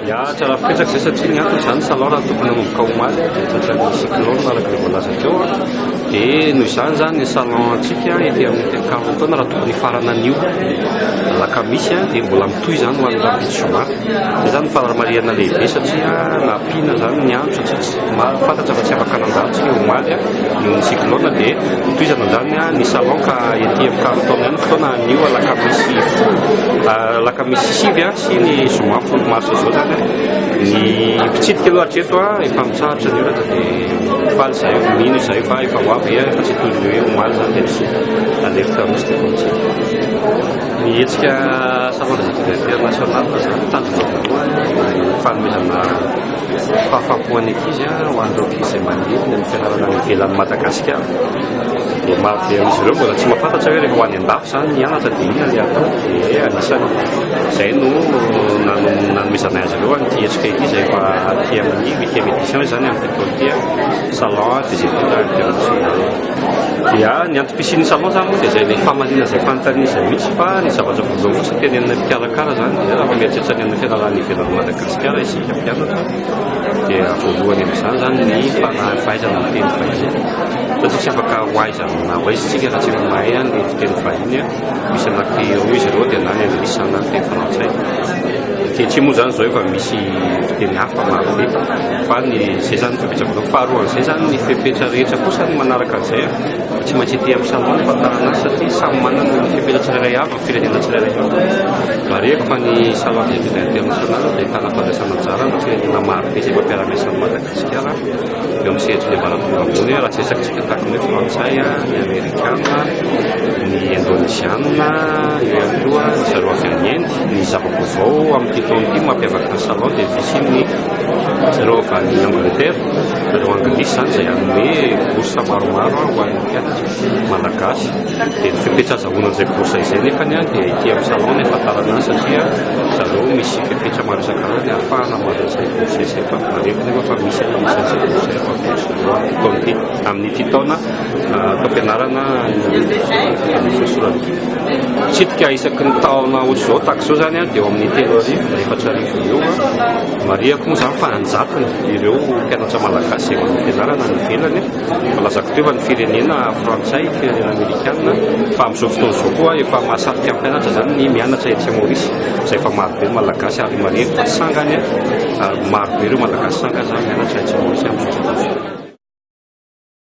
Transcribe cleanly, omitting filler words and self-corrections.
Ya tsara fipetraka izay satria ny antony izany salon raha tokony hanomboka omaly dia tratran'ny cyclone araka ilay voalaza teo dia noho izany zany ny salon antsika ety amin'ny tekaroa taona raha tokony farana anio lakamisy dia mbola mitohy zany ho an'ny lapitsy zoma dia zany faharamariana lehibe satria nampina zany ny andro satria fantatra fa tsy afaka nandatsika omaly noho ny cyclone dia mitohizana zany ny salon ka ety amin'ny karotaona ihany fotoana anio lakamisy sivy sy ny zoma folo mars izao zany ny mpitsidika aloha hatreto efa mitsaratra ny orata dia faly zay mino izay fa efa ho avy efa tsy toy ny hoe omaly zany dia misy alerte rouge dia komitsika ny hetsika salon international zany tanjona ny fanomezana fahafapoany ankizy ho an'ireo ankizy izay maniry ny fianarana ny ivelan'ny Madagasikara dia maro be amin'izy ireo mbola tsy mahafantatra hoe rehefa ho any an-dafy zany mianatra dia inona ilay atao dia anisany izay no nanomezana azy ireo an'ity hetsika ity izay efa aty amin'ny 8e édition zany amin'ny fitony ity salon des études internationales dia ny antom-pisian'ny salon zany moa dia izay ilay famarina izay fanontaniana mihitsy fa ny zavatra voalohany fotsiny tenenina mpikarakara zany dia raha mieritreritra ny amin'ny fianarana ivelan'ny Madagasikara isika mpianatra dia voalohany amin'izany zany ny fahaizana miteny vahiny satria tsy afaka hoaizana hoaizitsika raha tsy mahay ny fiteny vahiny misy anankiroa izy ireo dia na ny anglisy na ny teny frantsay kehitriny moa zany zao efa misy fiteny hafa maro be fa zay zany fipetraka voalohany faharoan'izay zany ny fepetra rehetra kosa ny manaraka an'izay tsy maintsy ety amin'ny salon ny fahatarana azy satria samy manana ny fepetra tsirairay avy ny firenena tsirairay mareko fa ny salon des études internationales dia ahitana fandraisana anjara ny firenena maro be izay mampiara-miasan'ny Madagasikara eo amin'ny sehatry ny ambaratonga ambony raha tsy resakantsika tahaka ny hoe frantsay ny amerikana ny indonesiana eo ihany koa ny zareo avy any Inde ny zava-baovao amin'ny taona ity mampiavaka ny salon dia fisiny zareo avy any Angleterre zareo anglisy zany izay anome bourse maromaro ho an'ny mpianatra malagasy dia ny fepetra azahoana an'izay bourse izay nefany dia ity amin'ny salon ny fahatarana azy satria zareo misy fepetra maro isan-karazany ahafahana man'izay bourse izay fa mareko nefa fa misy anisan'izay bourse efa taona ity amin'ity taona taom-pianarana sosorana tsitika isaky ny taona ohatry izao tahaka izao zany dia eo amin'ny 3,000 eo mariako moa zany fa anjatony ireo mpianatra malagasy eo amin'ny fianarana ny velany malazako teo fa ny firenena frantsay firenena amerikana fa amin'izao fotoana izao koa efa mahasarika amin'ny mpianatra zany ny mianatra etsy Maorisy izay efa maro be malagasy ary mariako fa sangany ary maro be ireo malagasy sangany zany mianatra etsy Maorisy amin'izao fotoana izao